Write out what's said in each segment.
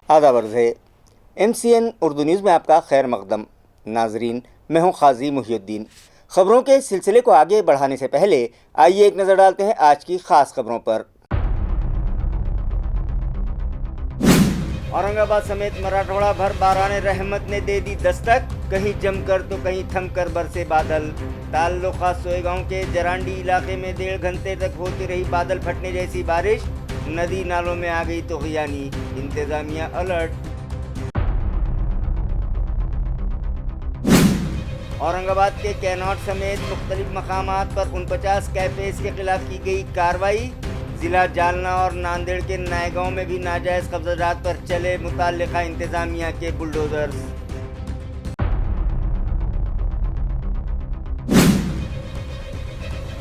آداب عرض ہے MCN اردو نیوز میں آپ کا خیر مقدم. ناظرین، میں ہوں قاضی محی الدین. خبروں کے سلسلے کو آگے بڑھانے سے پہلے آئیے ایک نظر ڈالتے ہیں آج کی خاص خبروں پر. اورنگ آباد سمیت مراٹھواڑہ بھر باران رحمت نے دے دی دستک، کہیں جم کر تو کہیں تھم کر برسے بادل. تعلقہ سوئے گاؤں کے جرانڈی علاقے میں 1.5 گھنٹے تک ہوتی رہی بادل پھٹنے جیسی بارش، ندی نالوں میں آ گئی طغیانی، انتظامیہ الرٹ. اورنگ آباد کے کیناٹ سمیت مختلف مقامات پر 49 کیفیز کے خلاف کی گئی کارروائی. ضلع جالنا اور ناندیڑ کے نائے گاؤں میں بھی ناجائز قبضہ جات پر چلے متعلقہ انتظامیہ کے بلڈوزرز.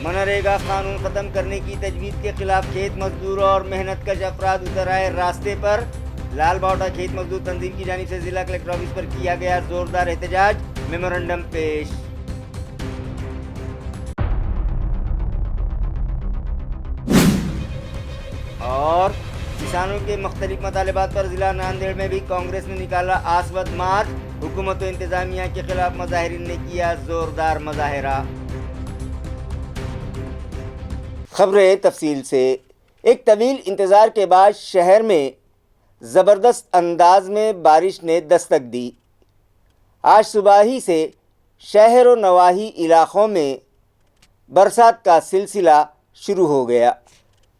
منریگا قانون ختم کرنے کی تجویز کے خلاف کھیت مزدوروں اور محنت کش افراد اتر آئے راستے پر. لال باوٹا کھیت مزدور تنظیم کی جانب سے ضلع کلکٹر آفس پر کیا گیا زوردار احتجاج، میمورنڈم پیش. اور کسانوں کے مختلف مطالبات پر ضلع ناندیڑ میں بھی کانگریس نے نکالا آسود مارچ، حکومت و انتظامیہ کے خلاف مظاہرین نے کیا زوردار مظاہرہ. خبریں تفصیل سے. ایک طویل انتظار کے بعد شہر میں زبردست انداز میں بارش نے دستک دی. آج صبح ہی سے شہر و نواحی علاقوں میں برسات کا سلسلہ شروع ہو گیا.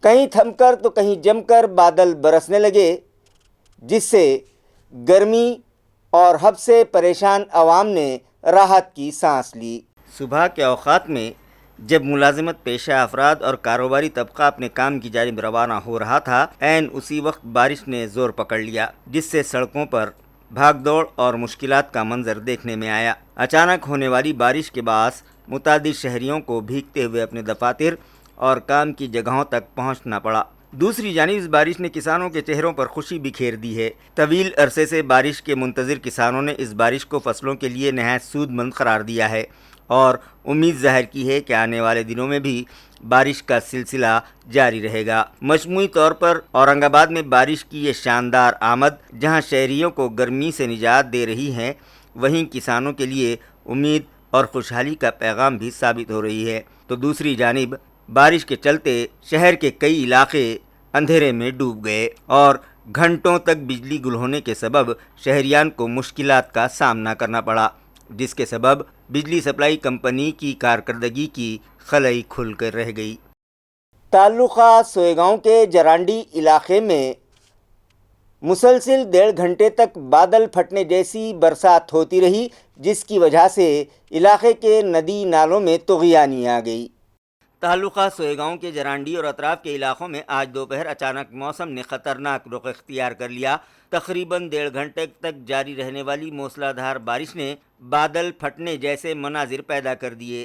کہیں تھم کر تو کہیں جم کر بادل برسنے لگے، جس سے گرمی اور ہب سے پریشان عوام نے راحت کی سانس لی. صبح کے اوقات میں جب ملازمت پیشہ افراد اور کاروباری طبقہ اپنے کام کی جانب روانہ ہو رہا تھا، عین اسی وقت بارش نے زور پکڑ لیا، جس سے سڑکوں پر بھاگ دوڑ اور مشکلات کا منظر دیکھنے میں آیا. اچانک ہونے والی بارش کے باعث متعدد شہریوں کو بھیگتے ہوئے اپنے دفاتر اور کام کی جگہوں تک پہنچنا پڑا. دوسری جانب اس بارش نے کسانوں کے چہروں پر خوشی بکھیر دی ہے. طویل عرصے سے بارش کے منتظر کسانوں نے اس بارش کو فصلوں کے لیے نہایت سود مند قرار دیا ہے اور امید ظاہر کی ہے کہ آنے والے دنوں میں بھی بارش کا سلسلہ جاری رہے گا. مجموعی طور پر اورنگ آباد میں بارش کی یہ شاندار آمد جہاں شہریوں کو گرمی سے نجات دے رہی ہے، وہیں کسانوں کے لیے امید اور خوشحالی کا پیغام بھی ثابت ہو رہی ہے. تو دوسری جانب بارش کے چلتے شہر کے کئی علاقے اندھیرے میں ڈوب گئے اور گھنٹوں تک بجلی گل ہونے کے سبب شہریان کو مشکلات کا سامنا کرنا پڑا، جس کے سبب بجلی سپلائی کمپنی کی کارکردگی کی خلئی کھل کر رہ گئی. تعلقہ سوئے گاؤں کے جرانڈی علاقے میں مسلسل 1.5 گھنٹے تک بادل پھٹنے جیسی برسات ہوتی رہی، جس کی وجہ سے علاقے کے ندی نالوں میں طغیانی آ گئی. تعلقہ سوئے گاؤں کے جرانڈی اور اطراف کے علاقوں میں آج دوپہر اچانک موسم نے خطرناک رخ اختیار کر لیا. تقریباً 1.5 گھنٹے تک جاری رہنے والی موسلا دھار بارش نے بادل پھٹنے جیسے مناظر پیدا کر دیے،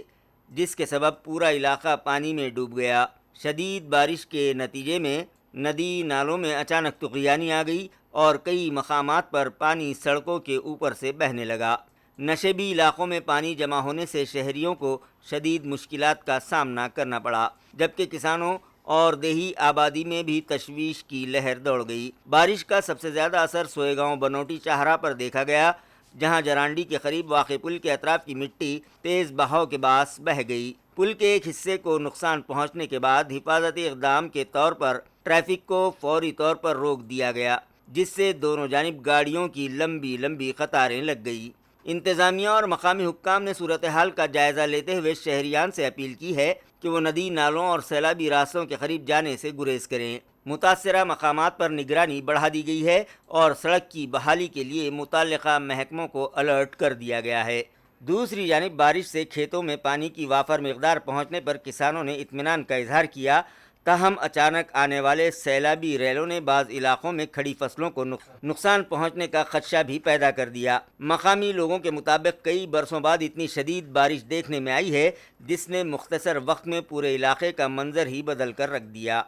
جس کے سبب پورا علاقہ پانی میں ڈوب گیا. شدید بارش کے نتیجے میں ندی نالوں میں اچانک طغیانی آ گئی اور کئی مقامات پر پانی سڑکوں کے اوپر سے بہنے لگا. نشیبی علاقوں میں پانی جمع ہونے سے شہریوں کو شدید مشکلات کا سامنا کرنا پڑا، جبکہ کسانوں اور دیہی آبادی میں بھی تشویش کی لہر دوڑ گئی. بارش کا سب سے زیادہ اثر سوئے گاؤں بنوٹی چاہرہ پر دیکھا گیا، جہاں جرانڈی کے قریب واقع پل کے اطراف کی مٹی تیز بہاؤ کے باعث بہہ گئی. پل کے ایک حصے کو نقصان پہنچنے کے بعد حفاظتی اقدام کے طور پر ٹریفک کو فوری طور پر روک دیا گیا، جس سے دونوں جانب گاڑیوں کی لمبی لمبی قطاریں لگ گئی. انتظامیہ اور مقامی حکام نے صورتحال کا جائزہ لیتے ہوئے شہریان سے اپیل کی ہے کہ وہ ندی نالوں اور سیلابی راستوں کے قریب جانے سے گریز کریں. متاثرہ مقامات پر نگرانی بڑھا دی گئی ہے اور سڑک کی بحالی کے لیے متعلقہ محکموں کو الرٹ کر دیا گیا ہے. دوسری جانب بارش سے کھیتوں میں پانی کی وافر مقدار پہنچنے پر کسانوں نے اطمینان کا اظہار کیا، تاہم اچانک آنے والے سیلابی ریلوں نے بعض علاقوں میں کھڑی فصلوں کو نقصان پہنچنے کا خدشہ بھی پیدا کر دیا. مقامی لوگوں کے مطابق کئی برسوں بعد اتنی شدید بارش دیکھنے میں آئی ہے، جس نے مختصر وقت میں پورے علاقے کا منظر ہی بدل کر رکھ دیا.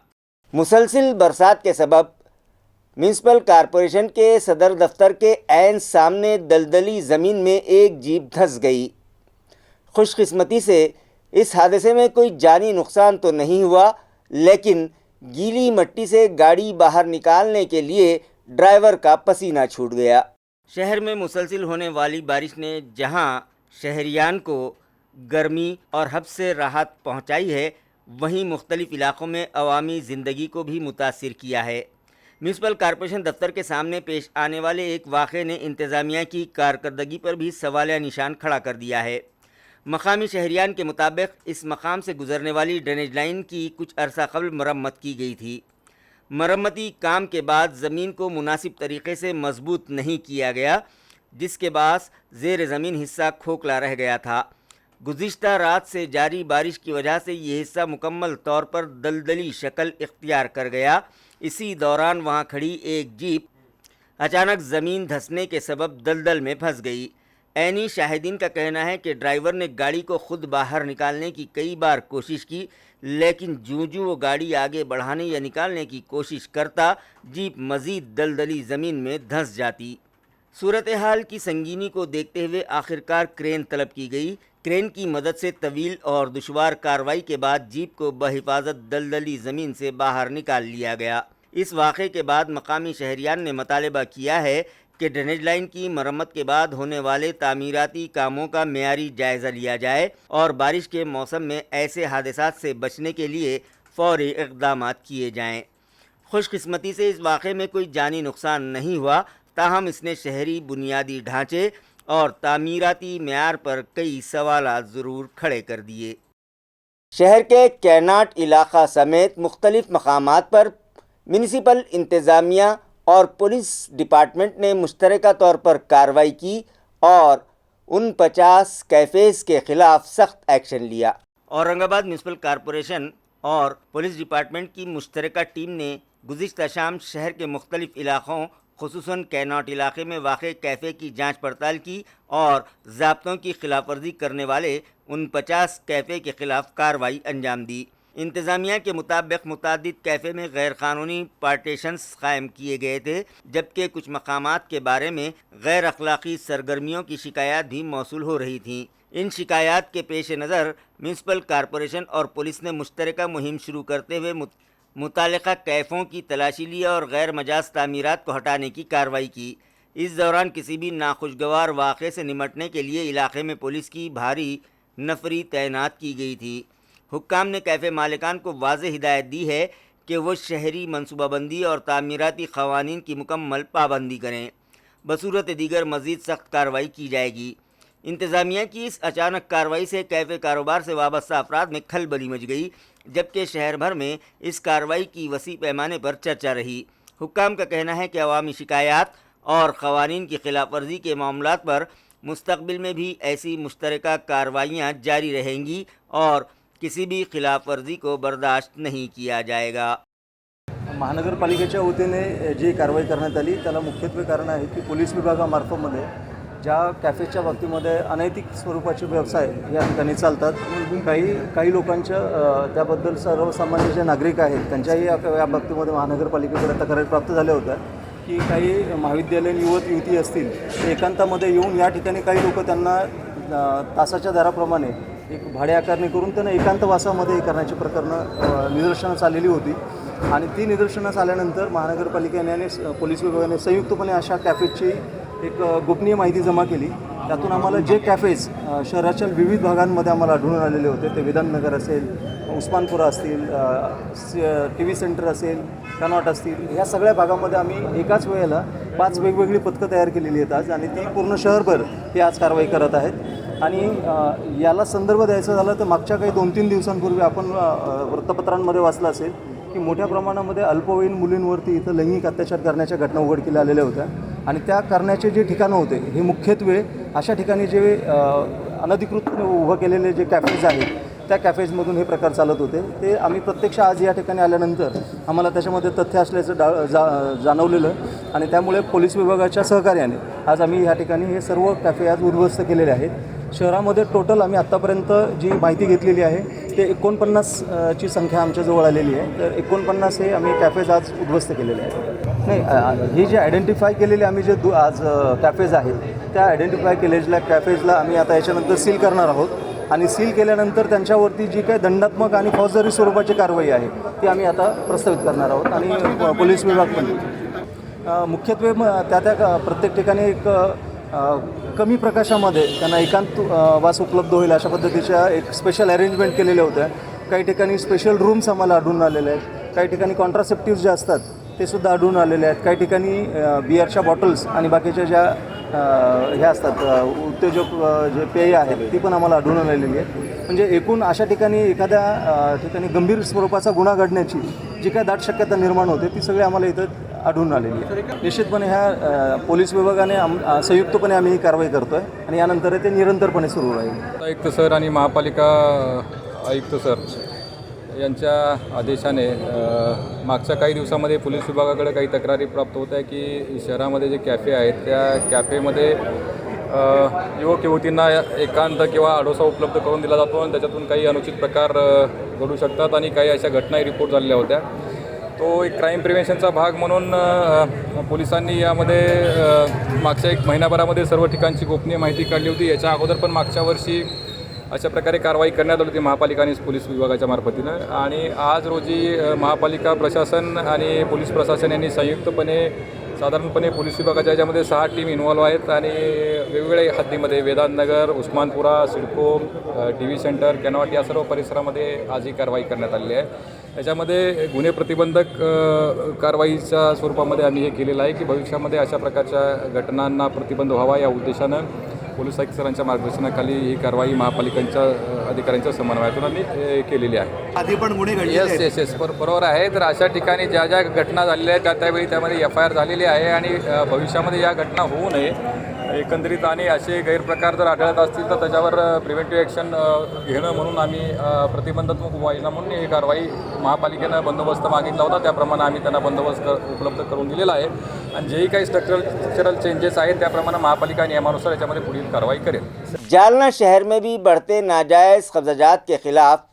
مسلسل برسات کے سبب میونسپل کارپوریشن کے صدر دفتر کے عین سامنے دلدلی زمین میں ایک جیپ دھنس گئی. خوش قسمتی سے اس حادثے میں کوئی جانی نقصان تو نہیں ہوا، لیکن گیلی مٹی سے گاڑی باہر نکالنے کے لیے ड्राइवर का पसीना छूट गया। शहर में मुसलसल होने वाली बारिश ने जहां शहरियान को गर्मी और हब से राहत पहुंचाई है, वहीं मुख्तलिफ इलाक़ों में अवामी ज़िंदगी को भी मुतासिर किया है। म्यूनसिपल कॉरपोरेशन दफ्तर के सामने पेश आने वाले एक वाक़े ने इंतज़ामिया की कारकर्दगी पर भी सवालिया निशान खड़ा कर दिया है। मकामी शहरियान के मुताबिक इस मकाम से गुजरने वाली ड्रेनेज लाइन की कुछ अरसा कबल मरम्मत की गई थी। मरम्मती काम के बाद ज़मीन को मुनासिब तरीक़े से मजबूत नहीं किया गया, जिसके बास ज़ेर ज़मीन हिस्सा खोखला रह गया था। गुज़िश्ता रात से जारी बारिश की वजह से ये हिस्सा मुकम्मल तौर पर दलदली शक्ल इख्तियार कर गया। इसी दौरान वहाँ खड़ी एक जीप अचानक ज़मीन धंसने के सबब दलदल में फंस गई। ऐनी शाहिदीन का कहना है कि ड्राइवर ने गाड़ी को खुद बाहर निकालने की कई बार कोशिश की, लेकिन जूं वो गाड़ी आगे बढ़ाने या निकालने की कोशिश करता, जीप मज़ीद दलदली ज़मीन में धंस जाती। सूरत हाल की संगीनी को देखते हुए आखिरकार क्रेन तलब की गई। क्रेन की मदद से तवील और दुश्वार कार्रवाई के बाद जीप को बहिफाजत दलदली ज़मीन से बाहर निकाल लिया गया। इस वाक़े के बाद मकामी शहरियान ने मुतालबा किया है कि ड्रेनेज लाइन की मरम्मत के बाद होने वाले तामीराती कामों का मेयारी जायज़ा लिया जाए और बारिश के मौसम में ऐसे हादसात से बचने के लिए फ़ौरी इक़दामात किए जाएँ। खुशकिस्मती से इस वाक़े में कोई जानी नुकसान नहीं हुआ, ताहम इसने शहरी बुनियादी ढांचे और तामीराती मेयार पर कई सवालात ज़रूर खड़े कर दिए। शहर के कैनाट इलाक़ा समेत मुख्तलिफ मकामात पर म्यूनसिपल इंतज़ामिया और पुलिस डिपार्टमेंट ने मुश्तरका तौर पर कार्रवाई की और उन 50 कैफ़ेज़ के ख़िलाफ़ सख्त एक्शन लिया। औरंगाबाद म्यूनसिपल कॉरपोरेशन और पुलिस डिपार्टमेंट की मुश्तरका टीम ने गुज़िश्ता शाम शहर के मुख्तलिफ इलाक़ों खुसूसन कैनाट इलाक़े में वाक़े कैफ़े की जांच पड़ताल की और ज़ाब्तों की खिलाफ वर्जी करने वाले उन 50 कैफ़े के ख़िलाफ़ कार्रवाई अंजाम दी। इंतज़ामिया के मुताबिक मुतादिद कैफ़े में गैर क़ानूनी पार्टीशंस कायम किए गए थे, जबकि कुछ मकामात के बारे में गैर अखलाक़ी सरगर्मियों की शिकायत भी मौसूल हो रही थीं। इन शिकायत के पेश नज़र म्यूनसिपल कॉरपोरेशन और पुलिस ने मुश्तरका मुहिम शुरू करते हुए मुतालिका कैफ़ों की तलाशी ली और गैर मजाज तामीरात को हटाने की कार्रवाई की। इस दौरान किसी भी नाखुशगवार वाक़े से निमटने के लिए इलाक़े में पुलिस की भारी नफरी तैनात की गई थी। हुक्काम ने कैफ़े मालिकान को वाज़ेह हिदायत दी है कि वो शहरी मनसूबाबंदी और तामीराती क़वानीन की मुकम्मल पाबंदी करें, बसूरत दीगर मज़ीद सख्त कार्रवाई की जाएगी। इंतज़ामिया की इस अचानक कार्रवाई से कैफ़े कारोबार से वाबस्ता अफराद में खलबली मच गई, जबकि शहर भर में इस कार्रवाई की वसी पैमाने पर चर्चा रही। हुक्काम का कहना है कि अवामी शिकायत और क़वानीन की खिलाफ वर्जी के मामलात पर मुस्तक़बिल में भी ऐसी मुश्तरका कार्रवाइयाँ जारी रहेंगी और किसी भी खिलाफ वर्जी को बर्दाश्त नहीं किया जाएगा। महानगरपालिकेच्या वतीने जी कारवाई करण्यात आली त्याला मुख्यत्वे कारण आहे की पोलीस विभागामार्फतमध्ये ज्या कॅफेच्या बाबतीमध्ये अनैतिक स्वरूपाचे व्यवसाय या ठिकाणी चालतात, काही लोकांच्या त्याबद्दल सर्वसामान्य जे नागरिक आहेत त्यांच्याही या बाबतीमध्ये महानगरपालिकेकडे तक्रारी प्राप्त झाल्या होत्या की काही महाविद्यालयीन युवती असतील ते एकांतामध्ये येऊन या ठिकाणी काही लोक त्यांना तासाच्या दराप्रमाणे एक भाडे आकारणी करून त्यांना एकांतवासामध्ये करण्याची प्रकरणं निदर्शनास आलेली होती आणि ती निदर्शनास आल्यानंतर महानगरपालिकेने आणि पोलीस विभागाने संयुक्तपणे अशा कॅफेची एक गोपनीय माहिती जमा केली। त्यातून आम्हाला जे कॅफेज शहराच्या विविध भागांमध्ये आम्हाला आढळून आलेले होते, ते विधाननगर असेल, उस्मानपुरा असतील, TV सेंटर असेल, कनॉट असतील, या सगळ्या भागामध्ये आम्ही एकाच वेळेला 5 वेगवेगळी पथकं तयार केलेली आहेत आज आणि ती पूर्ण शहरभर ते आज कारवाई करत आहेत। आणि याला संदर्भ द्यायचा झाला तर मागच्या काही 2-3 दिवसांपूर्वी आपण वृत्तपत्रांमध्ये वाचलं असेल की मोठ्या प्रमाणामध्ये अल्पवयीन मुलींवरती इथं लैंगिक अत्याचार करण्याच्या घटना उघडकीला आलेल्या होत्या आणि त्या करण्याचे जे ठिकाणं होते हे मुख्यत्वे अशा ठिकाणी जे अनधिकृत उभं केलेले जे कॅफेज आहेत त्या कॅफेजमधून हे प्रकार चालत होते। ते आम्ही प्रत्यक्ष आज या ठिकाणी आल्यानंतर आम्हाला त्याच्यामध्ये तथ्य असल्याचं जाणवलेलं आणि त्यामुळे पोलीस विभागाच्या सहकार्याने आज आम्ही या ठिकाणी हे सर्व कॅफे आज उद्ध्वस्त केलेले आहेत। शहरामध्ये टोटल आम्ही आत्तापर्यंत जी माहिती घेतलेली आहे ते 49 ची संख्या आमच्याजवळ आलेली आहे। तर 49 हे आम्ही कॅफेज आज उद्ध्वस्त केलेले आहेत। नाही, हे जे आयडेंटिफाय केलेले आम्ही जे आज कॅफेज आहेत त्या आयडेंटिफाय केलेल्या कॅफेजला आम्ही आता याच्यानंतर सील करणार आहोत आणि सील केल्यानंतर त्यांच्यावरती जी काही दंडात्मक आणि फौजदारी स्वरूपाची कारवाई आहे ती आम्ही आता प्रस्तावित करणार आहोत आणि पोलीस विभाग पण मुख्यत्वे त्या प्रत्येक ठिकाणी एक कमी प्रकाशामध्ये त्यांना एकांत वास उपलब्ध होईल अशा पद्धतीच्या एक स्पेशल अरेंजमेंट केलेल्या होत्या. काही ठिकाणी स्पेशल रूम्स आम्हाला आढळून आलेले आहेत. काही ठिकाणी कॉन्ट्रासेप्टिव्स जे असतात ते सुद्धा आढळून आलेले आहेत. काही ठिकाणी बिअरच्या बॉटल्स आणि बाकीच्या ज्या ह्या असतात उत्तेजक जे पेय आहेत ती पण आम्हाला आढळून आलेली आहेत. म्हणजे एकूण अशा ठिकाणी एखाद्या ठिकाणी गंभीर स्वरूपाचा गुन्हा घडण्याची जी काय दाट शक्यता निर्माण होते ती सगळी आम्हाला इथं आढळून आलेली आहे. निश्चितपणे ह्या पोलीस विभागाने संयुक्तपणे आम्ही ही कारवाई करतो आहे आणि यानंतर ते निरंतरपणे सुरू राहील. आयुक्त सर आणि महापालिका आयुक्त सर यांच्या आदेशाने मागच्या काही दिवसामध्ये पोलीस विभागाकडे काही तक्रारी प्राप्त होत आहे की शहरामध्ये जे कॅफे आहेत त्या कॅफेमध्ये युवक युवतींना एकांत किंवा आडोसा उपलब्ध करून दिला जातो आणि त्याच्यातून काही अनुचित प्रकार घडू शकतात आणि काही अशा घटनाही रिपोर्ट झालेल्या होत्या. तो एक क्राईम प्रिव्हेन्शनचा भाग म्हणून पोलिसांनी यामध्ये मागच्या एक महिनाभरामध्ये सर्व ठिकाणची गोपनीय माहिती काढली होती. याच्या अगोदर पण मागच्या वर्षी अशा प्रकारे कारवाई करण्यात आली होती महापालिका आणि पोलीस विभागाच्या मार्फतीनं. आणि आज रोजी महापालिका प्रशासन आणि पोलीस प्रशासन यांनी संयुक्तपणे साधारणपणे पोलीस विभागाच्या याच्यामध्ये 6 टीम इन्व्हॉल्व आहेत आणि वेगवेगळ्या हद्दीमध्ये Vedantnagar, Osmanpura, CIDCO, TV centre, Connaught या सर्व परिसरामध्ये आज ही कारवाई करण्यात आलेली आहे. याच्यामध्ये गुन्हे प्रतिबंधक कारवाईच्या स्वरूपामध्ये आम्ही हे केलेलं आहे की भविष्यामध्ये अशा प्रकारच्या घटनांना प्रतिबंध व्हावा या उद्देशानं पोलीस आयुक्त सरांच्या मार्गदर्शनाखाली ही कारवाई महापालिकांच्या अधिकाऱ्यांच्या समन्वयातून आम्ही केलेली आहे. आधी पण गुन्हे घडले येस बरोबर आहे. तर अशा ठिकाणी ज्या ज्या घटना झालेल्या आहेत त्यावेळी त्यामध्ये FIR झालेली आहे आणि भविष्यामध्ये या घटना होऊ नये एकंदरीत आणि असे गैरप्रकार जर आढळत असतील तर त्याच्यावर प्रिव्हेंटिव्ह ॲक्शन घेणं म्हणून आम्ही प्रतिबंधात्मक उपाययोजना म्हणून ही कारवाई महापालिकेनं बंदोबस्त मागितला होता त्याप्रमाणे आम्ही त्यांना बंदोबस्त उपलब्ध करून दिलेला आहे आणि जेही काही स्ट्रक्चरल चेंजेस आहेत त्याप्रमाणे महापालिका नियमानुसार याच्यामध्ये पुढील कारवाई करेल. जालना शहर में भी बढ़ते नाजायज़ कब्जात के खिलाफ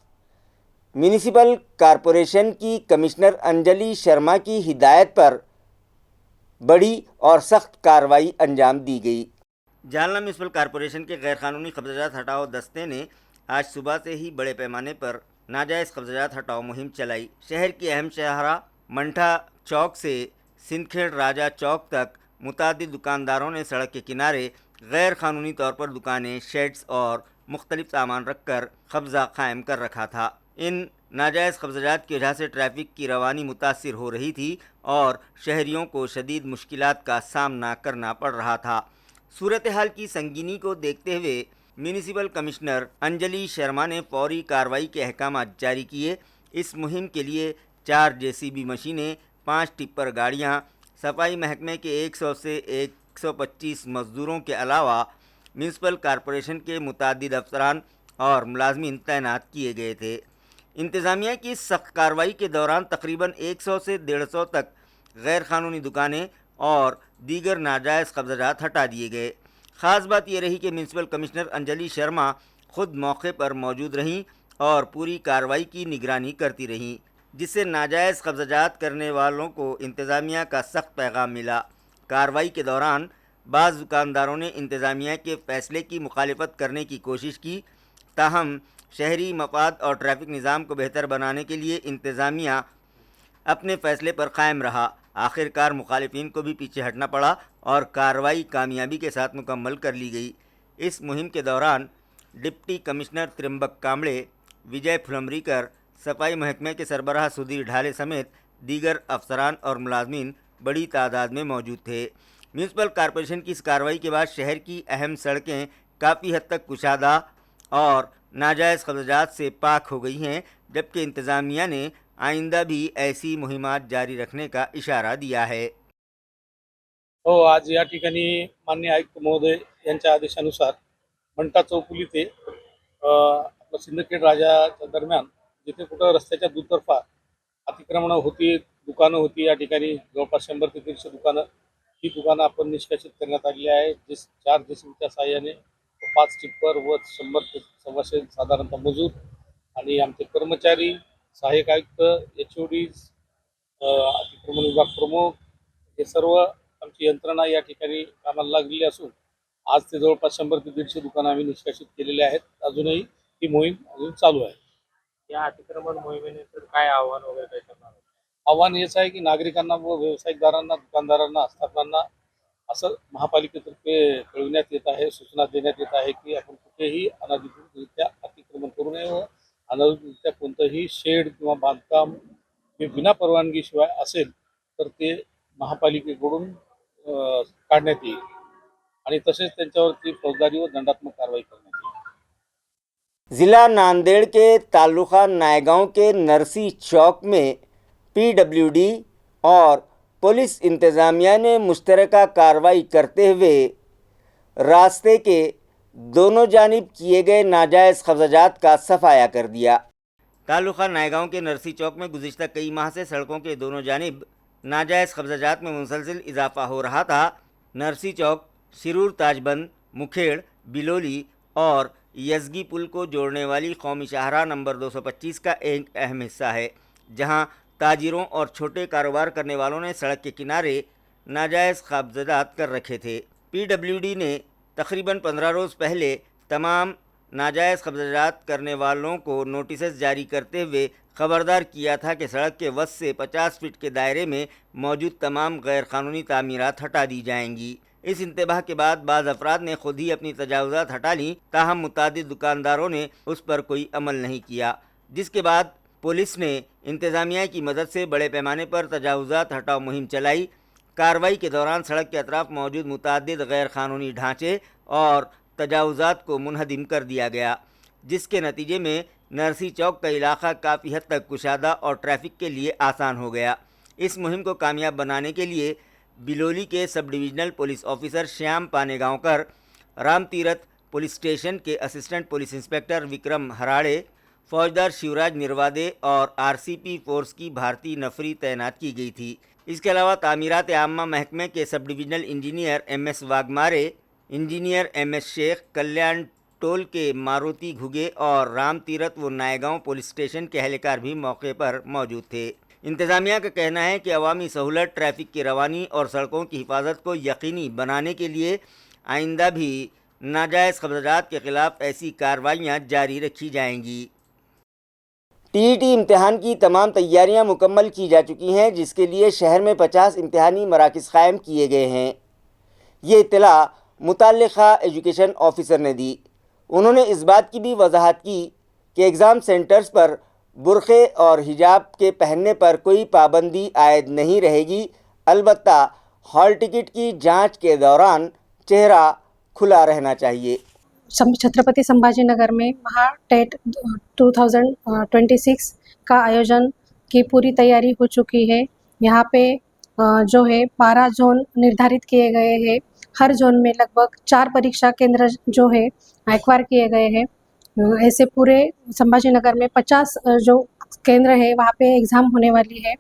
म्यूनिसिपल कॉरपोरेशन की कमिश्नर अंजलि शर्मा की हिदायत पर बड़ी और सख्त कार्रवाई अंजाम दी गई. जालना म्यूनिसिपल कॉरपोरेशन के गैरकानूनी कब्जात हटाओ दस्ते ने आज सुबह से ही बड़े पैमाने पर नाजायज़ कब्जात हटाओ मुहिम चलाई. शहर की अहम शाहरा मंठा चौक से सिंदखेड़ राजा चौक तक मुतादिद दुकानदारों ने सड़क के किनारे गैर कानूनी तौर पर दुकानें, शेड्स और मुख्तलिफ सामान रखकर कब्ज़ा कायम कर रखा था. इन नाजायज़ कब्जात की वजह से ट्रैफिक की रवानी मुतासिर हो रही थी और शहरियों को शदीद मुश्किलात का सामना करना पड़ रहा था. सूरत हाल की संगीनी को देखते हुए म्यूनिसिपल कमिश्नर अंजलि शर्मा ने फौरी कार्रवाई के अहकाम जारी किए. इस मुहिम के लिए 4 JCB मशीनें, 5 टिप्पर गाड़ियाँ, सफाई महकमे के 100 से 125 मज़दूरों के अलावा म्यूनिसिपल कॉरपोरेशन के मुतादिद अफसरान और मुलाजमीन तैनात किए गए थे. इंतज़ामिया की सख्त कार्रवाई के दौरान तकरीबन 100 से 150 तक गैर कानूनी दुकानें और दीगर नाजायज़ कब्जात हटा दिए गए. ख़ास बात यह रही कि म्यूनिसिपल कमिश्नर अंजलि शर्मा खुद मौके पर मौजूद रहीं और पूरी कार्रवाई की निगरानी करती रहीं, जिससे नाजायज़ कब्जात करने वालों को इंतज़ामिया का सख्त पैगाम मिला. कार्रवाई के दौरान बाज़ दुकानदारों ने इंतज़ामिया के फ़ैसले की मुखालिफत करने की कोशिश की, ताहम शहरी मफाद और ट्रैफिक निज़ाम को बेहतर बनाने के लिए इंतज़ामिया अपने फ़ैसले पर कायम रहा. आखिरकार मुखालिफिन को भी पीछे हटना पड़ा और कार्रवाई कामयाबी के साथ मुकम्मल कर ली गई. इस मुहिम के दौरान डिप्टी कमिश्नर त्रिम्बक कांबड़े, विजय फुलमरीकर, सफाई महकमे के सरबराह सुधीर ढाले समेत दीगर अफसरान और मुलाजमीन बड़ी तादाद में मौजूद थे. म्यूनिसिपल कॉरपोरेशन की इस कार्रवाई के बाद शहर की अहम सड़कें काफ़ी हद तक कुशादा और नाजायज़ कब्जात से पाक हो गई हैं, जबकि इंतज़ामिया ने आइंदा भी ऐसी मुहिमात जारी रखने का इशारा दिया है. हो, आज या ठिकाणी माननीय आयुक्त महोदय यांच्या आदेशानुसार मंठा चौकुली ते आपलं सिंदखेड राजाच्या दरम्यान जिथे कुठं रस्त्याच्या दुतर्फा अतिक्रमणं होती, दुकानं होती, या ठिकाणी जवळपास 100 ते 150 दुकानं, ही दुकानं आपण निष्कासित करण्यात आलेली आहे. 4 JCBच्या साहाय्याने 5 टिप्पर व 100 ते 125 साधारणतः मजूर आणि आमचे कर्मचारी, सहाय्यक आयुक्त, HODs, अतिक्रमण विभाग प्रमुख, हे सर्व आमची यंत्रणा या ठिकाणी कामाला लागलेली असून आज ते जवळपास 100 ते 150 दुकानं आम्ही निष्कासित केलेले आहेत. अजूनही ही मोहीम चालू आहे. या अतिक्रमण मोहिमेनंतर काय आव्हान वगैरे काय करणार? आव्हान हेच आहे की नागरिकांना व व्यावसायिकदारांना, दुकानदारांना, आस्थापनांना असं महापालिकेतर्फे कळविण्यात येत आहे, सूचना देण्यात येत आहे की आपण कुठेही अनधिकृतरित्या अतिक्रमण करू नये व अनधिकृतरित्या कोणतंही शेड किंवा बांधकाम हे विना परवानगीशिवाय असेल तर ते महापालिकेकडून काढण्यात येईल आणि तसेच त्यांच्यावरती फौजदारी व दंडात्मक कारवाई करण्यात येईल। ज़िला नांदेड़ के तालुका नायगांव के नरसी चौक में पीडब्ल्यूडी और पुलिस इंतज़ामिया ने मुश्तरका कार्रवाई करते हुए रास्ते के दोनों जानिब किए गए नाजायज़ कब्ज़ात का सफाया कर दिया। तालुका नायगांव के नरसी चौक में गुज़िश्ता कई माह से सड़कों के दोनों जानिब नाजायज़ कब्ज़ात में मुसलसिल इजाफा हो रहा था। नरसी चौक शिरूर ताजबंद, मुखेड़, बिलोली और यजगी पुल को जोड़ने वाली कौमी शाहराह नंबर 225 का एक अहम हिस्सा है, जहां ताजिरों और छोटे कारोबार करने वालों ने सड़क के किनारे नाजायज़ कब्ज़ात कर रखे थे। पीडब्ल्यूडी ने तकरीबन 15 रोज़ पहले तमाम नाजायज़ कब्ज़ात करने वालों को नोटिस जारी करते हुए खबरदार किया था कि सड़क के वसत से 50 फीट के दायरे में मौजूद तमाम गैर कानूनी तामीरात हटा दी जाएंगी। इस इंतबाह के बाद बाज़ अफराद ने खुद ही अपनी तजावुज़ात हटा लीं, ताहम मुतादिद दुकानदारों ने उस पर कोई अमल नहीं किया, जिसके बाद पुलिस ने इंतज़ामिया की मदद से बड़े पैमाने पर तजावुज़ात हटाओ मुहिम चलाई। कार्रवाई के दौरान सड़क के अतराफ मौजूद मुतादिद गैर कानूनी ढांचे और तजावुज़ात को मुनहदिम कर दिया गया, जिसके नतीजे में नरसी चौक का इलाका काफ़ी हद तक कुशादा और ट्रैफिक के लिए आसान हो गया। इस मुहिम को कामयाब बनाने के लिए बिलोली के sub divisional police officer Shyam Panegaonkar, Ram Tirath police station के assistant police inspector Vikram Harade, फौजदार शिवराज निर्वादे और आरसीपी फोर्स की भारतीय नफरी तैनात की गई थी। इसके अलावा तामीरात आम्मा महकमे के sub divisional engineer MS Waghmare, engineer MS Shaikh, Kalyan toll के मारुति घुगे और राम तीरथ व नायगांव पुलिस स्टेशन के एहलकार भी मौके पर मौजूद थे। इंतज़ामिया का कहना है कि अवामी सहूलत, ट्रैफिक की रवानी और सड़कों की हिफाजत को यकीनी बनाने के लिए आइंदा भी नाजायज़ कब्ज़ात के ख़िलाफ़ ऐसी कार्रवाइयाँ जारी रखी जाएंगी। टीईटी इम्तिहान की तमाम तैयारियां मुकम्मल की जा चुकी हैं, जिसके लिए शहर में 50 इम्तिहानी मराकज़ क़ायम किए गए हैं। ये इत्तला मुतल्लिक़ा एजुकेशन ऑफिसर ने दी। उन्होंने इस बात की भी वजाहत की कि एग्ज़ाम सेंटर्स पर बुरक़े और हिजाब के पहनने पर कोई पाबंदी आयद नहीं रहेगी, अलबत्ता हॉल टिकट की जांच के दौरान चेहरा खुला रहना चाहिए। छत्रपति संभाजीनगर में महाटेट 2026 का आयोजन की पूरी तैयारी हो चुकी है। यहाँ पे जो है 12 जोन निर्धारित किए गए हैं। हर जोन में लगभग 4 परीक्षा केंद्र जो है एक्वायर किए गए हैं। ऐसे पूरे संभाजीनगर में 50 जो केंद्र है वहाँ पे एग्ज़ाम होने वाली है।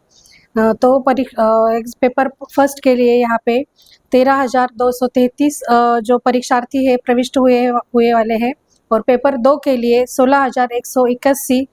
तो पेपर फर्स्ट के लिए यहाँ पे 13,233 जो परीक्षार्थी है प्रविष्ट हुए वाले हैं और पेपर 2 के लिए 16,181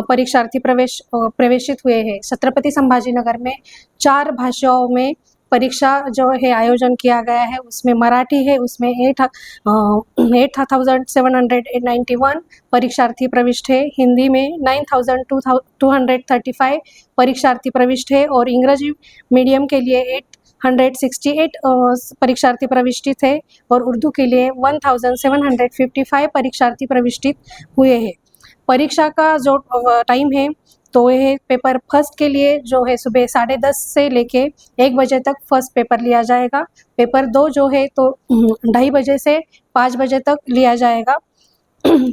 परीक्षार्थी प्रवेशित हुए हैं। छत्रपति संभाजीनगर में 4 भाषाओं में परीक्षा जो है आयोजन किया गया है। उसमें मराठी है, उसमें 8,791 परीक्षार्थी प्रविष्ट है। हिंदी में 9,235 परीक्षार्थी प्रविष्ट है और इंग्रजी मीडियम के लिए 868 परीक्षार्थी प्रविष्टित है और उर्दू के लिए 1,755 परीक्षार्थी प्रविष्टित हुए हैं। परीक्षा का जो टाइम है तो यह पेपर फर्स्ट के लिए जो है सुबह 10:30 से लेके 1 बजे तक फर्स्ट पेपर लिया जाएगा। पेपर 2 जो है तो 2:30 बजे से 5 बजे तक लिया जाएगा।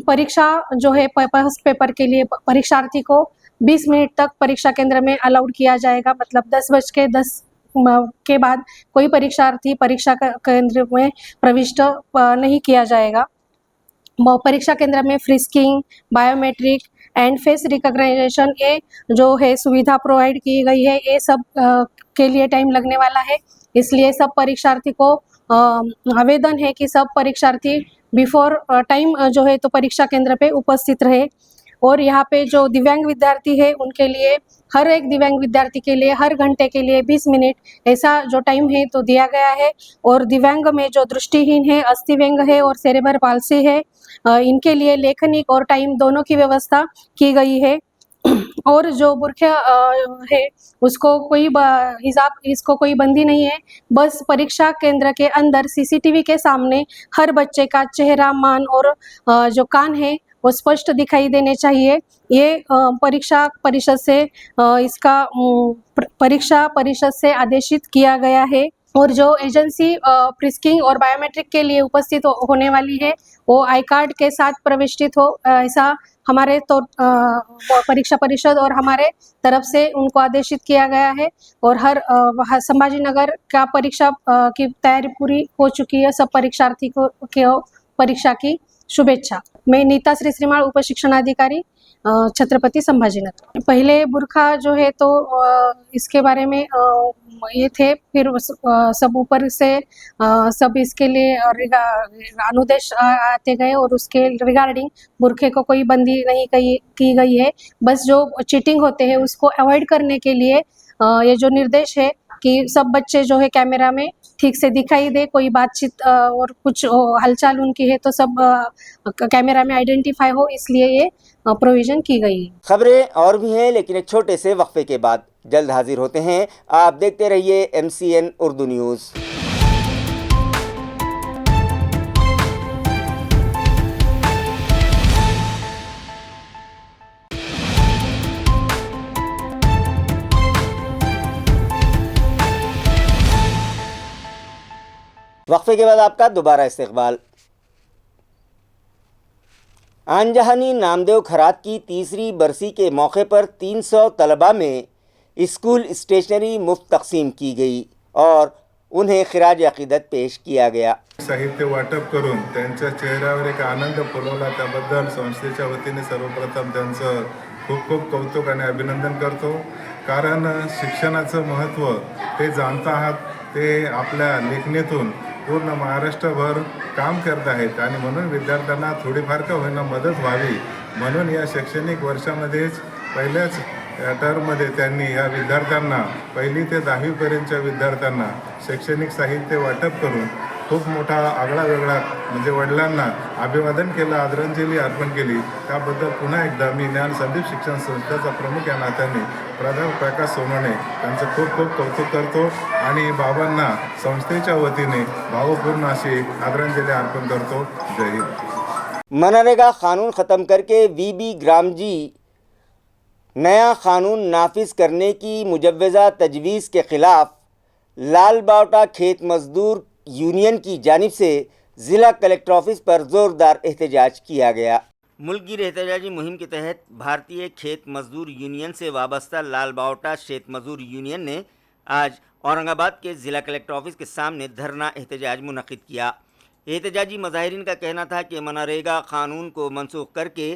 परीक्षा जो है फर्स्ट पेपर के लिए परीक्षार्थी को 20 मिनट तक परीक्षा केंद्र में अलाउड किया जाएगा, मतलब 10:10 के बाद कोई परीक्षार्थी परीक्षा केंद्र में प्रविष्ट नहीं किया जाएगा। परीक्षा केंद्र में frisking, biometric and face recognition ये जो है सुविधा प्रोवाइड की गई है। ये सब के लिए टाइम लगने वाला है, इसलिए सब परीक्षार्थी को आवेदन है कि सब परीक्षार्थी बिफोर टाइम जो है तो परीक्षा केंद्र पे उपस्थित रहे। और यहाँ पे जो दिव्यांग विद्यार्थी है उनके लिए हर एक दिव्यांग विद्यार्थी के लिए हर घंटे के लिए 20 मिनट ऐसा जो टाइम है तो दिया गया है। और दिव्यांग में जो दृष्टिहीन है, अस्थिव्यंग है और सेरेब्रल पाल्सी है, इनके लिए लेखनिक और टाइम दोनों की व्यवस्था की गई है। और जो बुरखा है उसको कोई हिसाब, इसको कोई बंदी नहीं है। बस परीक्षा केंद्र के अंदर सीसीटीवी के सामने हर बच्चे का चेहरा, मान और जो कान है वो स्पष्ट दिखाई देने चाहिए। ये परीक्षा परिषद से परीक्षा परिषद से आदेशित किया गया है। और जो एजेंसी प्रिस्किंग और बायोमेट्रिक के लिए उपस्थित होने वाली है वो आई कार्ड के साथ प्रविष्टित हो, ऐसा हमारे तो परीक्षा परिषद और हमारे तरफ से उनको आदेशित किया गया है। और हर संभाजी नगर का परीक्षा की तैयारी पूरी हो चुकी है। सब परीक्षार्थी को परीक्षा की शुभेच्छा। मैं नीता श्रीमाल, उप शिक्षणाधिकारी, छत्रपति संभाजीनगर। पहले बुरखा जो है तो इसके बारे में ये थे, फिर सब ऊपर से सब इसके लिए अनुदेश आते गए और उसके रिगार्डिंग बुरखे को कोई बंदी नहीं की गई है। बस जो चीटिंग होते हैं उसको अवॉइड करने के लिए ये जो निर्देश है कि सब बच्चे जो है कैमरा में ठीक से दिखाई दे, कोई बातचीत और कुछ हलचल उनकी है तो सब कैमरा में आइडेंटिफाई हो, इसलिए ये प्रोविजन की गई है। खबरें और भी हैं, लेकिन एक छोटे से वक्फे के बाद जल्द हाजिर होते हैं। आप देखते रहिए MCN उर्दू न्यूज़। वक्फे के बाद आपका दोबारा इस्तकबाल। आनजहानी नामदेव खरात की तीसरी बरसी के मौके पर 300 तलबा में स्कूल स्टेशनरी मुफ्त तकसीम की गई और उन्हें खिराज अकीदत पेश किया गया। साहित्य वाटप करून त्यांच्या चेहऱ्यावर एक आनंद फुलवला, त्याबद्दल संस्थेच्या वतीने सर्वप्रथम त्यांचं खूप खूप कौतुक आणि अभिनंदन करतो। कारण शिक्षणाचं महत्त्व ते जाणत आहात, ते आपल्या लेखणीतून पूर्ण महाराष्ट्रभर काम करत आहेत आणि म्हणून विद्यार्थ्यांना थोडीफार का होईना मदत व्हावी म्हणून या शैक्षणिक वर्षामध्येच पहिल्याच टर्ममध्ये त्यांनी या विद्यार्थ्यांना 1ली ते 10वी पर्यंतच्या विद्यार्थ्यांना शैक्षणिक साहित्य वाटप करून खूप मोठा आगळा वेगळा म्हणजे वडिलांना अभिवादन केलं, आदरांजली अर्पण केली। त्याबद्दल पुन्हा एकदा मी ज्ञान संदीप शिक्षण संस्थेचा प्रमुख या नात्याने प्राध्यापक प्रकाश सोनवणे यांचं खूप खूप कौतुक करतो आणि बाबांना संस्थेच्या वतीने भावपूर्ण अशी आदरांजली अर्पण करतो। जय हिंद। मनरेगा कानून ख़त्म करके VB ग्रामजी नया कानून नाफिज करने की मुजव्वज़ा तजवीज़ के ख़िलाफ़ लाल बावटा खेत मज़दूर यूनियन की जानिब से ज़िला कलेक्टर ऑफिस पर ज़ोरदार एहतजाज किया गया। मुल्कगीर एहतजाजी मुहिम के तहत भारतीय खेत मज़दूर यूनियन से वाबस्ता लाल बावटा खेत मज़दूर यूनियन ने आज औरंगाबाद के ज़िला कलेक्टर ऑफिस के सामने धरना एहतजाज मुनक़िद किया। एहतजाजी मज़ाहिरीन का कहना था कि मनरेगा क़ानून को मनसूख करके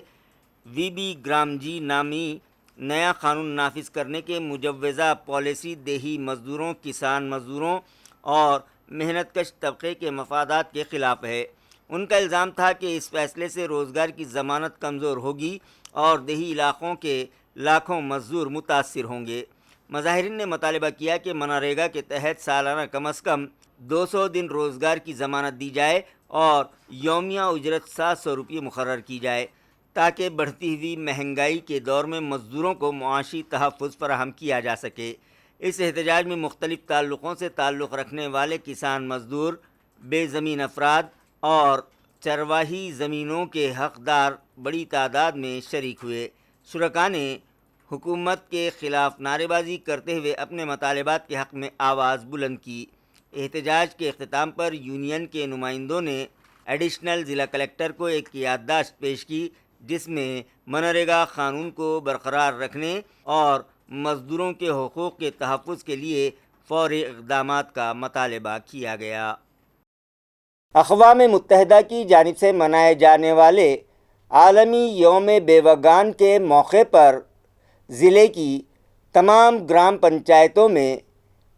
VB ग्रामजी नामी नया कानून नाफिज करने के मुजव्वज़ा पॉलिसी देही मज़दूरों, किसान मज़दूरों और मेहनतकश तबके के मफादात के ख़िलाफ़ है। उनका इल्ज़ाम था कि इस फ़ैसले से रोज़गार की ज़मानत कमज़ोर होगी और देही इलाक़ों के लाखों मज़दूर मुतासिर होंगे। मज़ाहिरीन ने मुतालबा किया कि मनरेगा के तहत सालाना कम अज़ कम 200 दिन रोज़गार की ज़मानत दी जाए और यौमिया उजरत 700 रुपये मुकर्रर की जाए ताकि बढ़ती हुई महंगाई के दौर में मज़दूरों को मुआशी तहफ़्फ़ुज़ फराहम किया जा सके। इस एहतजाज में मुख्तलिफ़ ताल्लुक़ों से ताल्लुक़ रखने वाले किसान मज़दूर, बेज़मीन अफराद और चरवाही ज़मीनों के हक़दार बड़ी तादाद में शरीक हुए। शुरका ने हुकूमत के ख़िलाफ़ नारेबाजी करते हुए अपने मतालबात के हक़ में आवाज़ बुलंद की। एहतजाज के अख्तिताम पर यूनियन के नुमाइंदों ने एडिशनल ज़िला कलेक्टर को एक याददाश्त पेश की, जिसमें मनरेगा क़ानून को बरकरार रखने और मज़दूरों के हुकूक़ के तहफ़्फ़ुज़ के लिए फ़ौरी इक़दामात का मुतालबा किया गया। अक़वाम मुत्तहिदा की जानिब से मनाए जाने वाले आलमी यौम बेवगान के मौके पर ज़िले की तमाम ग्राम पंचायतों में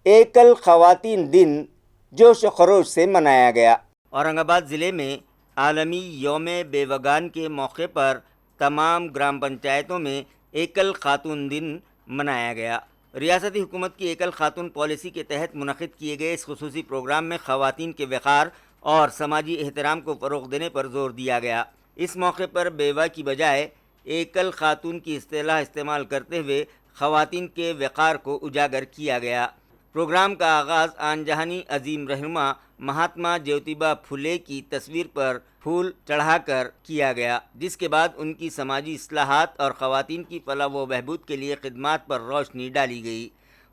एकल ख़वातीन दिन जोश व खरोश से मनाया गया। औरंगाबाद ज़िले में आलमी यौम बेवगान के मौके पर तमाम ग्राम पंचायतों में एकल खातून दिन मनाया गया। रियासती हुकूमत की एकल खातून पॉलिसी के तहत मुनक़िद किए गए इस खुसूसी प्रोग्राम में ख़वातीन के वक़ार और समाजी एहतराम को फ़रोग़ देने पर ज़ोर दिया गया। इस मौके पर बेवा की बजाय एकल खातून की इस्तेलाह इस्तेमाल करते हुए ख़वातीन के वक़ार को उजागर किया गया। प्रोग्राम का आगाज़ आन जहानी अजीम रहनुमा महात्मा ज्योतिबा फुले की तस्वीर पर फूल चढ़ाकर किया गया, जिसके बाद उनकी समाजी इस्लाहात और ख़वातीन की फलाह व बहबूद के लिए खिदमात पर रोशनी डाली गई।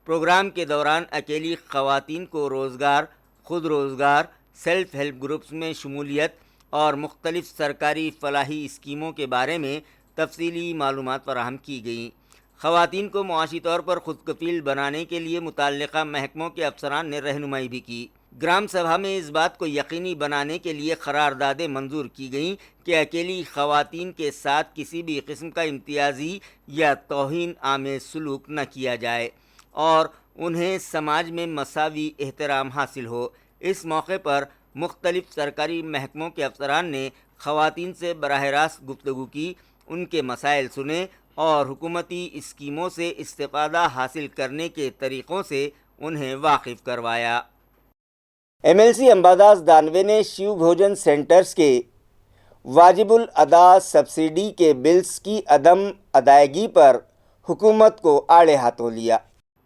प्रोग्राम के दौरान अकेली ख़वातीन को रोज़गार, खुद रोज़गार, सेल्फ हेल्प ग्रुप्स में शमूलियत और मुख्तलिफ सरकारी फलाही स्कीमों के बारे में तफसीली मालूमात फराहम की गईं। ख़वातीन को मुआशी तौर पर खुद कफील बनाने के लिए मुतल्लिक़ा महकमों के अफसरान ने रहनुमाई भी की। ग्राम सभा में इस बात को यकीनी बनाने के लिए करारदादें मंजूर की गईं कि अकेली ख़वातीन के साथ किसी भी किस्म का इम्तियाजी या तौहीन आमेज़ सलूक न किया जाए और उन्हें समाज में मसावी एहतराम हासिल हो। इस मौके पर मुख्तलिफ सरकारी महकमों के अफसरान ने ख़वातीन से बराह रास्त गुफ्तगू की, उनके मसाइल सुने और हुकूमती स्कीमों से इस्तिफ़ादा हासिल करने के तरीक़ों से उन्हें वाकिफ़ करवाया। MLC अंबादास दानवे ने शिव भोजन सेंटर्स के वाजिबुल अदा सब्सिडी के बिल्स की अदम अदायगी पर हुकूमत को आड़े हाथों लिया।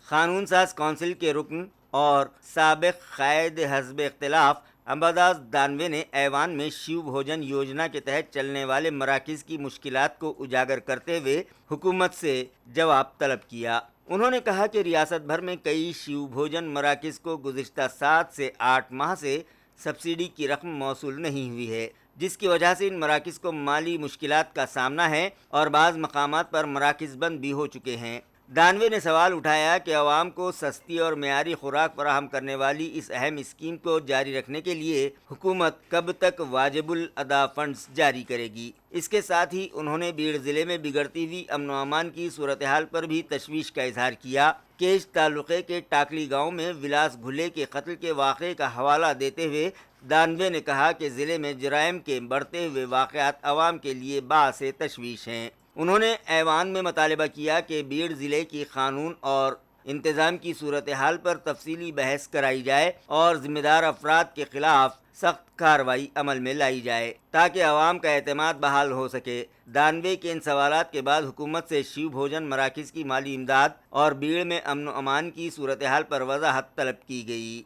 कानून साज कौंसिल के रुकन और साबिक़ क़ायद हज़्ब इख्तिलाफ़ अंबादास दानवे ने ऐवान में शिव भोजन योजना के तहत चलने वाले मराकिज़ की मुश्किलात को उजागर करते हुए हुकूमत से जवाब तलब किया। उन्होंने कहा कि रियासत भर में कई शिव भोजन मराकिज़ को गुज़िश्ता 7 से 8 माह से सब्सिडी की रकम मौसूल नहीं हुई है, जिसकी वजह से इन मराकिज़ को माली मुश्किलात का सामना है और बाज़ मकामात पर मराकिज़ बंद भी हो चुके हैं। दानवे ने सवाल उठाया कि अवाम को सस्ती और मेयारी खुराक फराहम करने वाली इस अहम स्कीम को जारी रखने के लिए हुकूमत कब तक वाजिबुल अदा फंड्स जारी करेगी। इसके साथ ही उन्होंने बीड़ ज़िले में बिगड़ती हुई अमन व अमान की सूरत हाल पर भी तशवीश का इजहार किया। केश तालुक़े के टाकली गाँव में विलास घुले के कत्ल के वाक़े का हवाला देते हुए दानवे ने कहा कि ज़िले में जराइम के बढ़ते हुए वाक़यात अवाम के लिए बाअस तशवीश हैं। उन्होंने ऐवान में मुतालबा किया कि बीड़ ज़िले की कानून और इंतज़ाम की सूरत हाल पर तफसीली बहस कराई जाए और ज़िम्मेदार अफराद के ख़िलाफ़ सख्त कार्रवाई अमल में लाई जाए ताकि अवाम का एतमाद बहाल हो सके। दानवे के इन सवालात के बाद हुकूमत से शिव भोजन मराकिज़ की माली इमदाद और बीड़ में अमन व अमान की सूरत हाल पर वज़ाहत तलब की गई।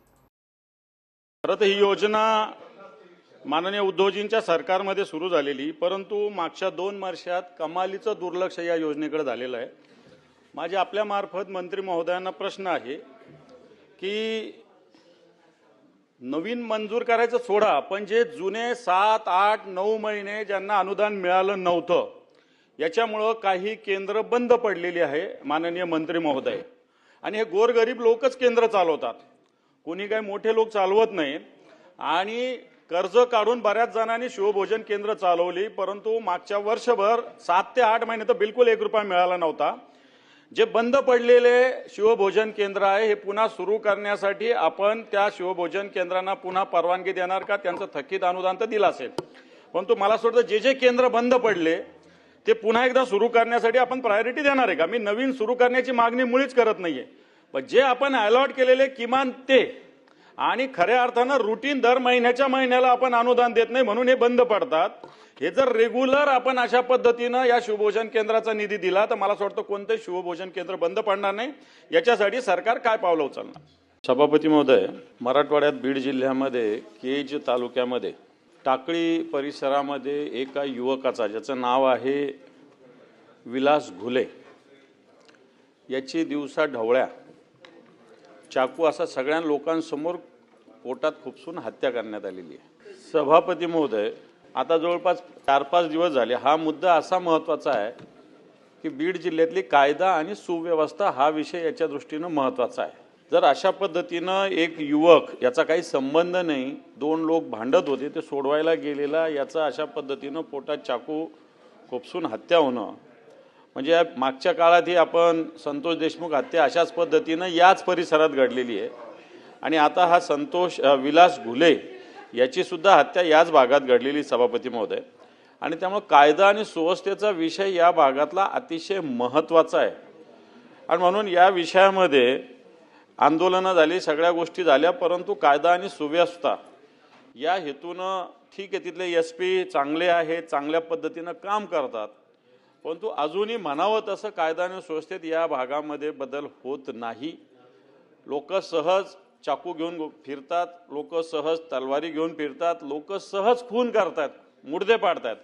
खरं तर ही योजना माननीय उद्धवजींच्या सरकारमध्ये सुरू झालेली, परंतु मागच्या 2 वर्षात कमालीचं दुर्लक्ष या योजनेकडे झालेलं आहे। माझे आपल्यामार्फत मंत्री महोदयांना प्रश्न आहे की नवीन मंजूर करायचं सोडा, पण जे जुने 7, 8, 9 महिने ज्यांना अनुदान मिळालं नव्हतं याच्यामुळे काही केंद्र बंद पडलेली आहे माननीय मंत्री महोदय, आणि हे गोरगरीब लोकच केंद्र चालवतात, कोणी काही मोठे लोक चालवत नाही। आणि कर्ज काढून बऱ्याच जणांनी शिवभोजन केंद्र चालवली, परंतु मागच्या वर्षभर 7 ते 8 महिने तर बिलकुल 1 रुपया मिळाला नव्हता। जे बंद पडलेले शिवभोजन केंद्र आहे हे पुन्हा सुरू करण्यासाठी आपण त्या शिवभोजन केंद्रांना पुन्हा परवानगी देणार का? त्यांचं थकीत अनुदान तर दिलं असेल, परंतु मला असं वाटतं जे जे केंद्र बंद पडले ते पुन्हा एकदा सुरू करण्यासाठी आपण प्रायोरिटी देणार आहे का? मी नवीन सुरू करण्याची मागणी मुळीच करत नाहीये, पण जे आपण अलॉट केलेले किमान ते आणि खऱ्या अर्थानं रुटीन दर महिन्याच्या महिन्याला आपण अनुदान देत नाही म्हणून हे बंद पडतात। हे जर रेग्युलर आपण अशा पद्धतीनं या शिवभोजन केंद्राचा निधी दिला तर मला असं वाटतं कोणते शिवभोजन केंद्र बंद पडणार नाही। याच्यासाठी सरकार काय पावलं उचलणार? सभापती महोदय, मराठवाड्यात बीड जिल्ह्यामध्ये केज तालुक्यामध्ये टाकळी परिसरामध्ये एका युवकाचा ज्याचं नाव आहे विलास घुले याची दिवसा ढवळ्या चाकू असा सगळ्या लोकांसमोर पोटात खुपसून हत्या करण्यात आलेली आहे। सभापती महोदय, आता जवळपास 4-5 दिवस झाले हा मुद्दा असा महत्त्वाचा आहे की बीड जिल्ह्यातली कायदा आणि सुव्यवस्था हा विषय याच्या दृष्टीने महत्त्वाचा आहे। जर अशा पद्धतीनं एक युवक याचा काही संबंध नाही, 2 लोक भांडत होते ते सोडवायला गेलेला याचा अशा पद्धतीनं पोटात चाकू खुपसून हत्या होणं म्हणजे मागच्या काळातही आपण संतोष देशमुख हत्या अशाच पद्धतीनं याच परिसरात घडलेली आहे आणि आता हा विलास घुले याची सुद्धा हत्या याच भागात घडलेली सभापती महोदय। आणि त्यामुळे कायदा आणि सुव्यवस्थेचा विषय या भागातला अतिशय महत्त्वाचा आहे आणि म्हणून या विषयामध्ये आंदोलनं झाली, सगळ्या गोष्टी झाल्या, परंतु कायदा आणि सुव्यवस्था या हेतूनं ठीक आहे तिथले SP चांगले आहेत, चांगल्या पद्धतीनं काम करतात, परंतु अजूनही म्हणावं तसं कायदा आणि सुव्यवस्थेत या भागामध्ये बदल होत नाही. लोक सहज चाकू घेऊन फिरतात, लोक सहज तलवारी घेऊन फिरतात, लोक सहज खून करतात, मुर्दे पाडतात.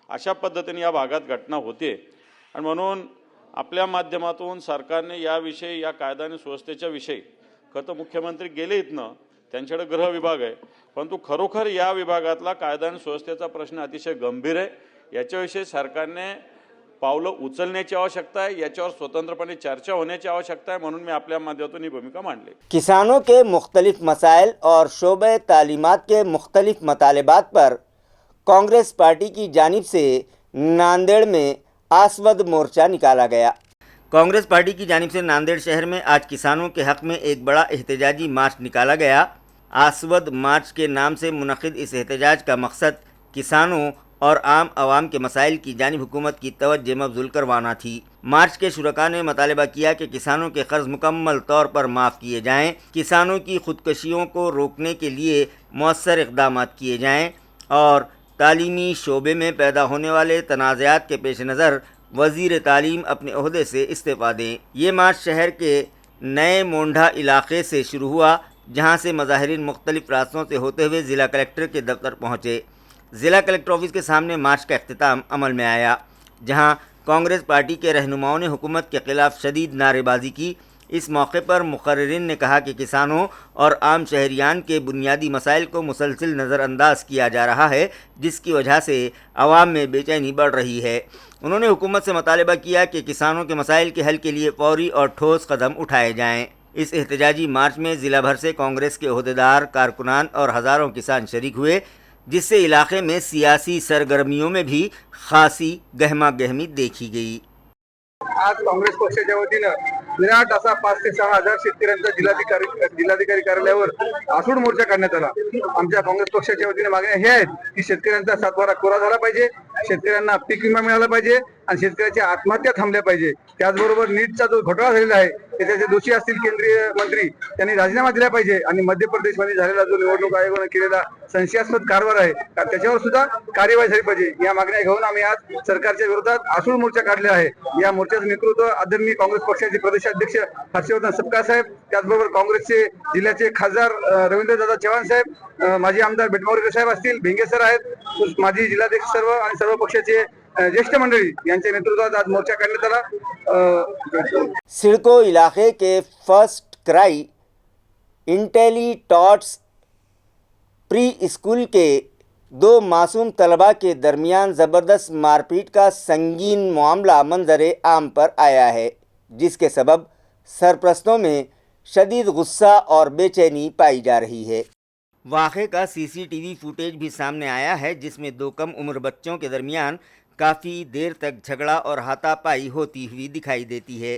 अशा पद्धतीने या भागात घटना होते. आणि म्हणून आपल्या माध्यमातून सरकारने याविषयी, या कायदा आणि सुव्यवस्थेच्या विषयी, खरं तर मुख्यमंत्री गेले इथनं, त्यांच्याकडे गृह विभाग आहे, परंतु खरोखर या विभागातला कायदा आणि सुव्यवस्थेचा प्रश्न अतिशय गंभीर आहे. याच्याविषयी सरकारने पावलं उचलण्याची आवश्यकता है, याच्यावर स्वतंत्रपणे चर्चा होण्याची आवश्यकता है. म्हणून मैं आपल्या माध्यमातून ही भूमिका मांडली. किसानों के मुख्तलिफ मसाइल और शोबे तालीमात के मुख्तलिफ मतालबात पर कांग्रेस पार्टी की जानिब से नांदेड़ में आसवद मोर्चा निकाला गया. कांग्रेस पार्टी की जानिब से नांदेड़ शहर में आज किसानों के हक़ में एक बड़ा एहतजाजी मार्च निकाला गया. आसवद मार्च के नाम से मुनक़िद इस एहतजाज का मकसद किसानों और आम आवाम के मसाइल की जानिब हुकूमत की तवज्जो मबज़ूल करवाना थी. मार्च के शुरका ने मुतालबा किया कि किसानों के कर्ज मुकम्मल तौर पर माफ़ किए जाएँ, किसानों की ख़ुदकशियों को रोकने के लिए मौसर इक़दाम किए जाएँ और तालीमी शोबे में पैदा होने वाले तनाज़ात के पेश नज़र वज़ीर तालीम अपने ओहदे से इस्तीफ़ा दें. ये मार्च शहर के नए मोंढा इलाक़े से शुरू हुआ, जहाँ से मज़ाहिरीन मुख्तलिफ़ रास्तों से होते हुए ज़िला कलेक्टर के दफ्तर पहुँचे. ज़िला कलेक्टर ऑफिस के सामने मार्च का अख्तिताम अमल में आया, जहां कांग्रेस पार्टी के रहनुमाओं ने हुकूमत के ख़िलाफ़ शदीद नारेबाजी की. इस मौके पर मुकर्रिरीन ने कहा कि किसानों और आम शहरियान के बुनियादी मसाइल को मुसलसिल नज़रअंदाज किया जा रहा है, जिसकी वजह से आवाम में बेचैनी बढ़ रही है. उन्होंने हुकूमत से मुतालबा किया कि किसानों के मसाइल के हल के लिए फौरी और ठोस कदम उठाए जाएँ. इस एहतजाजी मार्च में ज़िला भर से कांग्रेस के ओहदेदार, कारकुनान और हज़ारों किसान शरीक हुए, जिससे इलाके में सियासी सरगर्मियों में भी खासी गहमा गहमी देखी गई. आज काँग्रेस पक्षाच्या वतीनं विराट असा 5 ते 6 हजार शेतकऱ्यांचा जिल्हाधिकारी कार्यालयावर आसूड मोर्चा काढण्यात आला. आमच्या काँग्रेस पक्षाच्या वतीने मागण्या हे आहेत की शेतकऱ्यांचा 7वारा कोरा झाला पाहिजे, शेतकऱ्यांना पीक विमा मिळाला पाहिजे आणि शेतकऱ्याच्या आत्महत्या थांबल्या पाहिजे. त्याचबरोबर नीटचा जो घोटाळा झालेला आहे त्याचे दोषी असतील केंद्रीय मंत्री त्यांनी राजीनामा दिला पाहिजे आणि मध्य प्रदेशमध्ये झालेला जो निवडणूक आयोगाने केलेला संशयास्पद कारभार आहे त्याच्यावर सुद्धा कार्यवाही झाली पाहिजे. या मागण्या घेऊन आम्ही आज सरकारच्या विरोधात आसूड मोर्चा काढला आहे. या मोर्चाचं नेतृत्व आदरणीय काँग्रेस पक्षाचे प्रदेशाध्यक्ष हर्षवर्धन सपकाळ साहेब, त्याचबरोबर काँग्रेसचे जिल्ह्याचे खासदार रवींद्रदादा चव्हाण साहेब, माजी आमदार बेटमावरकर साहेब असतील, भिंगे सर आहेत, माजी जिल्हाध्यक्ष सर्व आणि सर्व पक्षाचे ज्येष्ठ मंडळी यांच्या नेतृत्वात आज मोर्चा काढण्यात आला. सिडको इलाके के FirstCry Intellitots preschool के 2 मासूम तलबा के दरमियान ज़बरदस्त मारपीट का संगीन मामला मंजर आम पर आया है, जिसके सबब सरपरस्तों में शदीद गुस्सा और बेचैनी पाई जा रही है. वाक़े का सीसीटीवी फुटेज भी सामने आया है, जिसमें 2 कम उम्र बच्चों के दरमियान काफ़ी देर तक झगड़ा और हाथापाई होती हुई दिखाई देती है.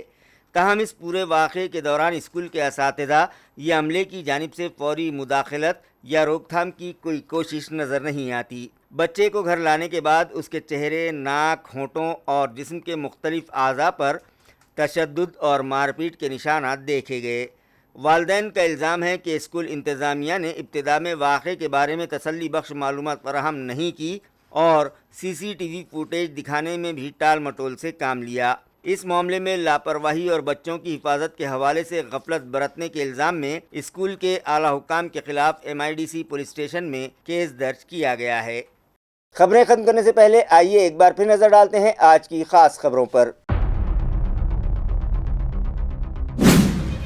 ताहम इस पूरे वाक़े के दौरान स्कूल के असातिज़ा या अमले की जानिब से फौरी मुदाखलत या रोकथाम की कोई कोशिश नज़र नहीं आती. बच्चे को घर लाने के बाद उसके चेहरे, नाक, होंठों और जिस्म के मुख्तलिफ आज़ा पर तशद्दुद और मारपीट के निशानात देखे गए. वालिदैन का इल्ज़ाम है कि स्कूल इंतज़ामिया ने इब्तिदा में वाक़े के बारे में तसल्ली बख्श मालूमात फराहम नहीं की और सीसीटीवी फुटेज दिखाने में भी टाल मटोल से काम लिया. इस मामले में लापरवाही और बच्चों की हिफाजत के हवाले से गफलत बरतने के इल्ज़ाम में स्कूल के आला हुकाम के खिलाफ MIDC पुलिस स्टेशन में केस दर्ज किया गया है. खबरें ख़त्म करने से पहले आइए एक बार फिर नज़र डालते हैं आज की ख़ास खबरों पर.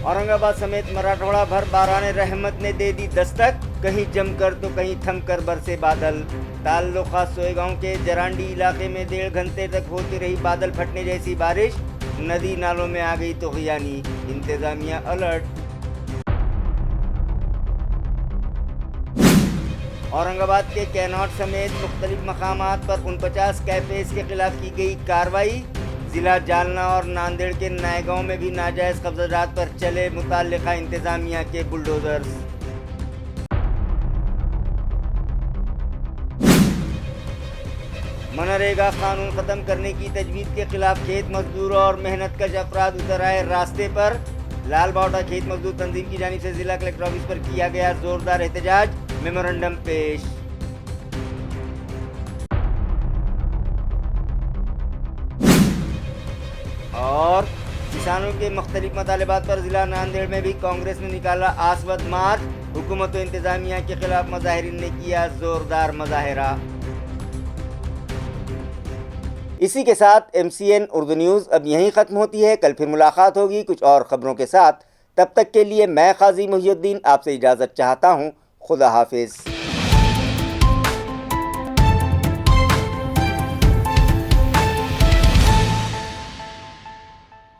औरंगाबाद समेत मराठवाड़ा भर बाराने रहमत ने दे दी दस्तक, कहीं जमकर तो कहीं थमकर बरसे बादल. ताल्लुका सोएगांव के जरांडी इलाके में 1.5 घंटे तक होती रही बादल फटने जैसी बारिश, नदी नालों में आ गई तूफ़ानी, इंतजामिया अलर्ट. औरंगाबाद के कैनॉट समेत मुख्तलिफ मकामात पर 49 कैफेज के खिलाफ की गई कार्रवाई. ज़िला जालना और नांदेड़ के नायगांव में भी नाजायज़ कब्ज़ात पर चले मुताल्लिक़ा इंतज़ामिया के बुलडोज़र्स. मनरेगा कानून ख़त्म करने की तजवीज़ के खिलाफ खेत मजदूरों और मेहनत कश अफराद उतर आए रास्ते पर. लाल बावटा खेत मजदूर तंजीम की जानिब से ज़िला कलेक्टर ऑफिस पर किया गया ज़ोरदार एहतजाज, मेमोरेंडम पेश. اور کسانوں کے مختلف مطالبات پر ضلع ناندیڑ میں بھی کانگریس نے نکالا آسود مارچ. حکومت و انتظامیہ کے خلاف مظاہرین نے کیا زوردار مظاہرہ. اسی کے ساتھ MCN اردو نیوز اب یہیں ختم ہوتی ہے. کل پھر ملاقات ہوگی کچھ اور خبروں کے ساتھ. تب تک کے لیے میں قاضی محی الدین آپ سے اجازت چاہتا ہوں. خدا حافظ.